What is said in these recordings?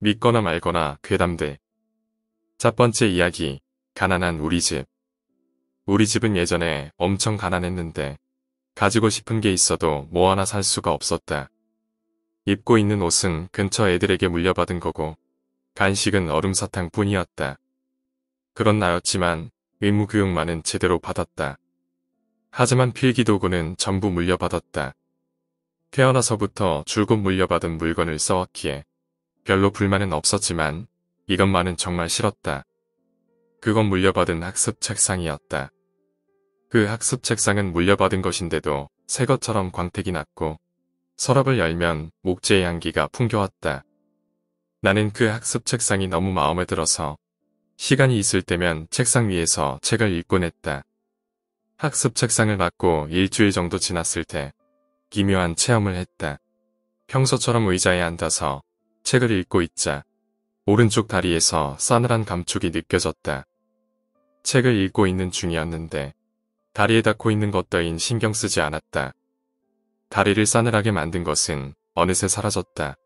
믿거나 말거나 괴담들. 첫 번째 이야기, 가난한 우리 집. 우리 집은 예전에 엄청 가난했는데 가지고 싶은 게 있어도 뭐 하나 살 수가 없었다. 입고 있는 옷은 근처 애들에게 물려받은 거고 간식은 얼음사탕 뿐이었다. 그런 나였지만 의무교육만은 제대로 받았다. 하지만 필기도구는 전부 물려받았다. 태어나서부터 줄곧 물려받은 물건을 써왔기에 별로 불만은 없었지만 이것만은 정말 싫었다. 그건 물려받은 학습 책상이었다. 그 학습 책상은 물려받은 것인데도 새 것처럼 광택이 났고 서랍을 열면 목재의 향기가 풍겨왔다. 나는 그 학습 책상이 너무 마음에 들어서 시간이 있을 때면 책상 위에서 책을 읽곤 했다. 학습 책상을 받고 일주일 정도 지났을 때 기묘한 체험을 했다. 평소처럼 의자에 앉아서 책을 읽고 있자 오른쪽 다리에서 싸늘한 감촉이 느껴졌다. 책을 읽고 있는 중이었는데 다리에 닿고 있는 것 따윈 신경 쓰지 않았다. 다리를 싸늘하게 만든 것은 어느새 사라졌다.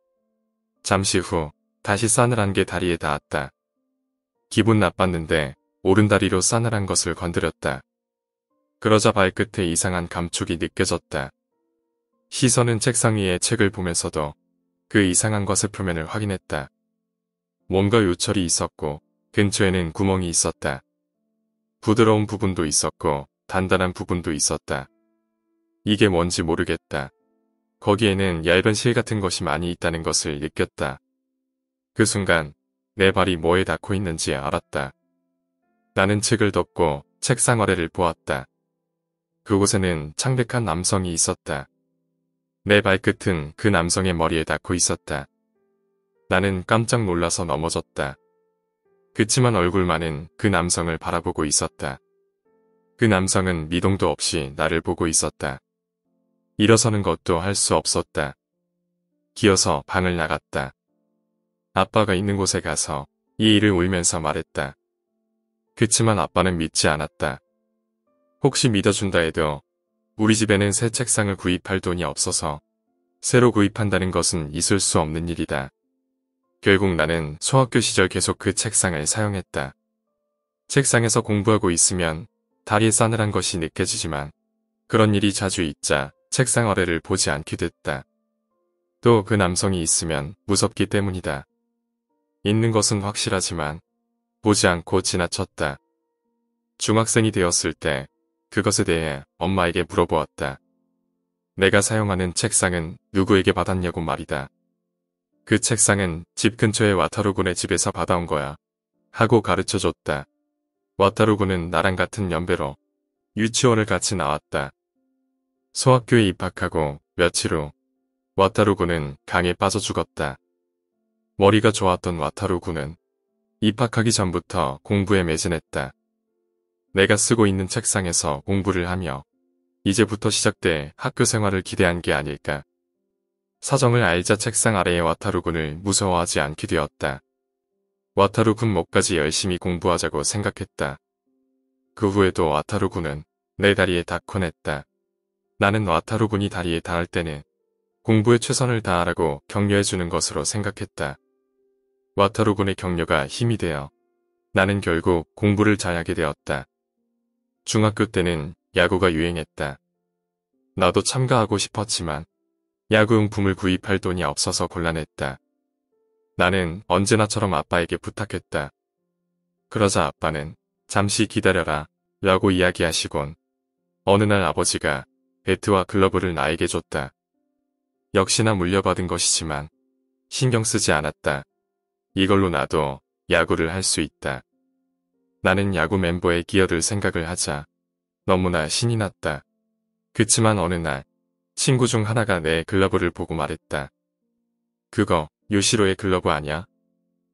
잠시 후 다시 싸늘한 게 다리에 닿았다. 기분 나빴는데 오른다리로 싸늘한 것을 건드렸다. 그러자 발끝에 이상한 감촉이 느껴졌다. 시선은 책상 위에 책을 보면서도 그 이상한 것의 표면을 확인했다. 뭔가 요철이 있었고 근처에는 구멍이 있었다. 부드러운 부분도 있었고 단단한 부분도 있었다. 이게 뭔지 모르겠다. 거기에는 얇은 실 같은 것이 많이 있다는 것을 느꼈다. 그 순간 내 발이 뭐에 닿고 있는지 알았다. 나는 책을 덮고 책상 아래를 보았다. 그곳에는 창백한 남성이 있었다. 내 발끝은 그 남성의 머리에 닿고 있었다. 나는 깜짝 놀라서 넘어졌다. 그치만 얼굴만은 그 남성을 바라보고 있었다. 그 남성은 미동도 없이 나를 보고 있었다. 일어서는 것도 할 수 없었다. 기어서 방을 나갔다. 아빠가 있는 곳에 가서 이 일을 울면서 말했다. 그치만 아빠는 믿지 않았다. 혹시 믿어준다 해도 우리 집에는 새 책상을 구입할 돈이 없어서 새로 구입한다는 것은 있을 수 없는 일이다. 결국 나는 소학교 시절 계속 그 책상을 사용했다. 책상에서 공부하고 있으면 다리에 싸늘한 것이 느껴지지만 그런 일이 자주 있자 책상 아래를 보지 않게 됐다. 또 그 남성이 있으면 무섭기 때문이다. 있는 것은 확실하지만 보지 않고 지나쳤다. 중학생이 되었을 때 그것에 대해 엄마에게 물어보았다. 내가 사용하는 책상은 누구에게 받았냐고 말이다. 그 책상은 집 근처의 와타루군의 집에서 받아온 거야. 하고 가르쳐줬다. 와타루군은 나랑 같은 연배로 유치원을 같이 나왔다. 소학교에 입학하고 며칠 후 와타루군은 강에 빠져 죽었다. 머리가 좋았던 와타루군은 입학하기 전부터 공부에 매진했다. 내가 쓰고 있는 책상에서 공부를 하며 이제부터 시작될 학교 생활을 기대한 게 아닐까. 사정을 알자 책상 아래의 와타루군을 무서워하지 않게 되었다. 와타루군 목까지 열심히 공부하자고 생각했다. 그 후에도 와타루군은 내 다리에 닿곤 했다. 나는 와타루군이 다리에 닿을 때는 공부에 최선을 다하라고 격려해주는 것으로 생각했다. 와타루군의 격려가 힘이 되어 나는 결국 공부를 잘하게 되었다. 중학교 때는 야구가 유행했다. 나도 참가하고 싶었지만 야구용품을 구입할 돈이 없어서 곤란했다. 나는 언제나처럼 아빠에게 부탁했다. 그러자 아빠는 잠시 기다려라 라고 이야기하시곤 어느 날 아버지가 배트와 글러브를 나에게 줬다. 역시나 물려받은 것이지만 신경 쓰지 않았다. 이걸로 나도 야구를 할 수 있다. 나는 야구 멤버의 기여를 생각을 하자 너무나 신이 났다. 그치만 어느 날 친구 중 하나가 내 글러브를 보고 말했다. 그거 요시로의 글러브 아냐?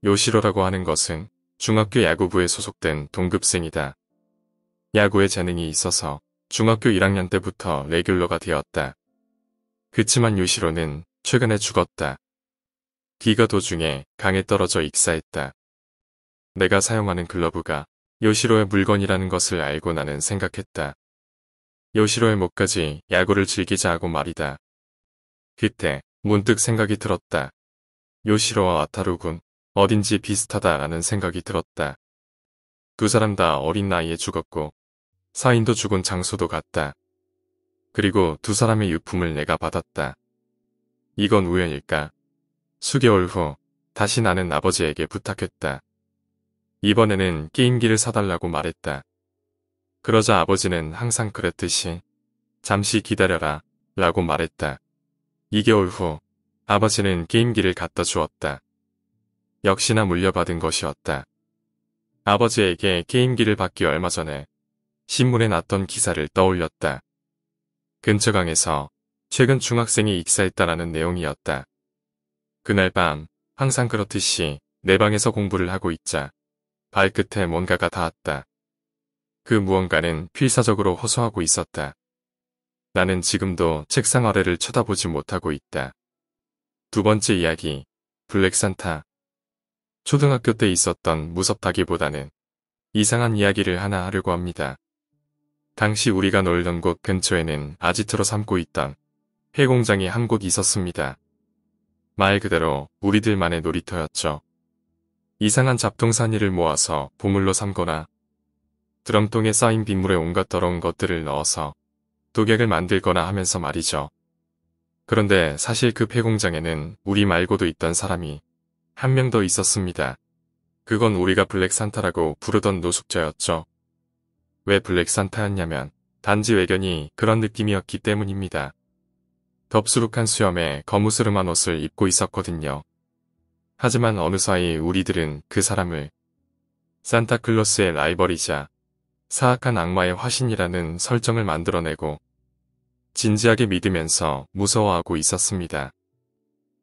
요시로라고 하는 것은 중학교 야구부에 소속된 동급생이다. 야구에 재능이 있어서 중학교 1학년 때부터 레귤러가 되었다. 그치만 요시로는 최근에 죽었다. 기가 도중에 강에 떨어져 익사했다. 내가 사용하는 글러브가 요시로의 물건이라는 것을 알고 나는 생각했다. 요시로의 목까지 야구를 즐기자 하고 말이다. 그때 문득 생각이 들었다. 요시로와 와타루군, 어딘지 비슷하다라는 생각이 들었다. 두 사람 다 어린 나이에 죽었고 사인도 죽은 장소도 같다. 그리고 두 사람의 유품을 내가 받았다. 이건 우연일까? 수개월 후 다시 나는 아버지에게 부탁했다. 이번에는 게임기를 사달라고 말했다. 그러자 아버지는 항상 그랬듯이 잠시 기다려라 라고 말했다. 2개월 후 아버지는 게임기를 갖다 주었다. 역시나 물려받은 것이었다. 아버지에게 게임기를 받기 얼마 전에 신문에 났던 기사를 떠올렸다. 근처 강에서 최근 중학생이 익사했다라는 내용이었다. 그날 밤 항상 그렇듯이 내 방에서 공부를 하고 있자 발끝에 뭔가가 닿았다. 그 무언가는 필사적으로 호소하고 있었다. 나는 지금도 책상 아래를 쳐다보지 못하고 있다. 두 번째 이야기, 블랙산타. 초등학교 때 있었던 무섭다기보다는 이상한 이야기를 하나 하려고 합니다. 당시 우리가 놀던 곳 근처에는 아지트로 삼고 있던 폐공장이 한 곳 있었습니다. 말 그대로 우리들만의 놀이터였죠. 이상한 잡동사니를 모아서 보물로 삼거나 드럼통에 쌓인 빗물에 온갖 더러운 것들을 넣어서 독약을 만들거나 하면서 말이죠. 그런데 사실 그 폐공장에는 우리 말고도 있던 사람이 한 명 더 있었습니다. 그건 우리가 블랙산타라고 부르던 노숙자였죠. 왜 블랙산타였냐면 단지 외견이 그런 느낌이었기 때문입니다. 덥수룩한 수염에 거무스름한 옷을 입고 있었거든요. 하지만 어느 사이 우리들은 그 사람을 산타클로스의 라이벌이자 사악한 악마의 화신이라는 설정을 만들어내고 진지하게 믿으면서 무서워하고 있었습니다.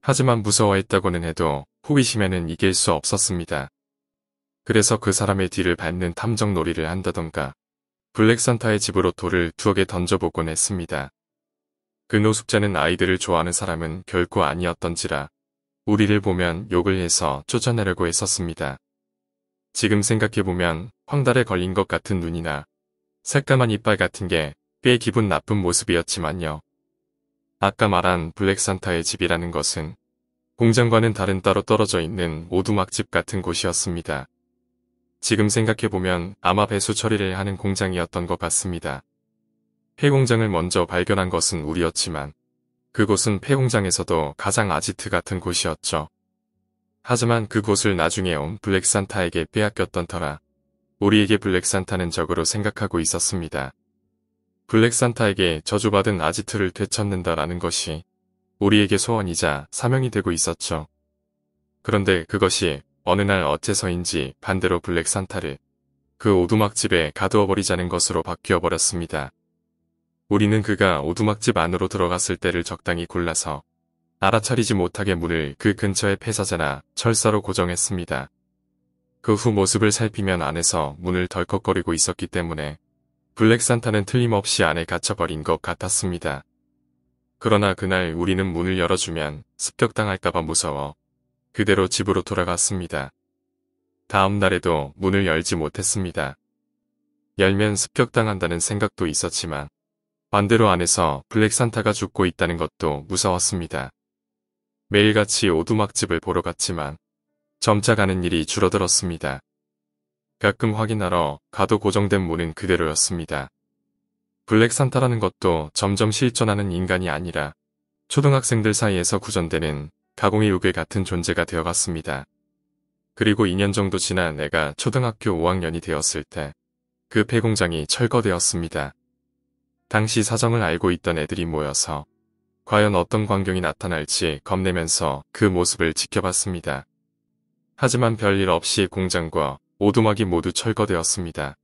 하지만 무서워했다고는 해도 호기심에는 이길 수 없었습니다. 그래서 그 사람의 뒤를 밟는 탐정 놀이를 한다던가 블랙산타의 집으로 돌을 2개 던져보곤 했습니다. 그 노숙자는 아이들을 좋아하는 사람은 결코 아니었던지라 우리를 보면 욕을 해서 쫓아내려고 했었습니다. 지금 생각해보면 황달에 걸린 것 같은 눈이나 새까만 이빨 같은 게 꽤 기분 나쁜 모습이었지만요. 아까 말한 블랙산타의 집이라는 것은 공장과는 다른 따로 떨어져 있는 오두막집 같은 곳이었습니다. 지금 생각해보면 아마 배수 처리를 하는 공장이었던 것 같습니다. 폐공장을 먼저 발견한 것은 우리였지만 그곳은 폐공장에서도 가장 아지트 같은 곳이었죠. 하지만 그곳을 나중에 온 블랙산타에게 빼앗겼던 터라 우리에게 블랙산타는 적으로 생각하고 있었습니다. 블랙산타에게 저주받은 아지트를 되찾는다라는 것이 우리에게 소원이자 사명이 되고 있었죠. 그런데 그것이 어느 날 어째서인지 반대로 블랙산타를 그 오두막집에 가두어버리자는 것으로 바뀌어버렸습니다. 우리는 그가 오두막집 안으로 들어갔을 때를 적당히 골라서 알아차리지 못하게 문을 그 근처의 폐사제나 철사로 고정했습니다. 그 후 모습을 살피면 안에서 문을 덜컥거리고 있었기 때문에 블랙산타는 틀림없이 안에 갇혀버린 것 같았습니다. 그러나 그날 우리는 문을 열어주면 습격당할까봐 무서워 그대로 집으로 돌아갔습니다. 다음 날에도 문을 열지 못했습니다. 열면 습격당한다는 생각도 있었지만 반대로 안에서 블랙산타가 죽고 있다는 것도 무서웠습니다. 매일같이 오두막집을 보러 갔지만 점차 가는 일이 줄어들었습니다. 가끔 확인하러 가도 고정된 문은 그대로였습니다. 블랙산타라는 것도 점점 실존하는 인간이 아니라 초등학생들 사이에서 구전되는 가공의 요괴 같은 존재가 되어갔습니다. 그리고 2년 정도 지나 내가 초등학교 5학년이 되었을 때 그 폐공장이 철거되었습니다. 당시 사정을 알고 있던 애들이 모여서 과연 어떤 광경이 나타날지 겁내면서 그 모습을 지켜봤습니다. 하지만 별일 없이 공장과 오두막이 모두 철거되었습니다.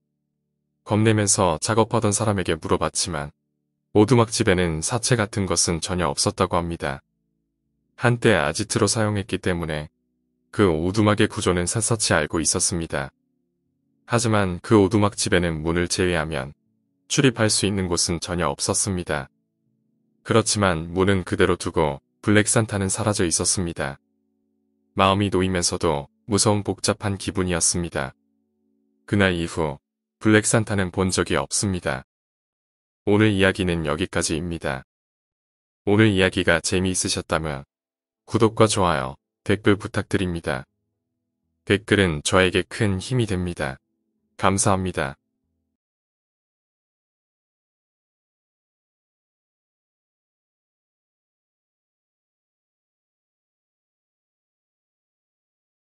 겁내면서 작업하던 사람에게 물어봤지만 오두막집에는 사체 같은 것은 전혀 없었다고 합니다. 한때 아지트로 사용했기 때문에 그 오두막의 구조는 샅샅이 알고 있었습니다. 하지만 그 오두막집에는 문을 제외하면 출입할 수 있는 곳은 전혀 없었습니다. 그렇지만 문은 그대로 두고 블랙산타는 사라져 있었습니다. 마음이 놓이면서도 무서운 복잡한 기분이었습니다. 그날 이후 블랙산타는 본 적이 없습니다. 오늘 이야기는 여기까지입니다. 오늘 이야기가 재미있으셨다면 구독과 좋아요, 댓글 부탁드립니다. 댓글은 저에게 큰 힘이 됩니다. 감사합니다.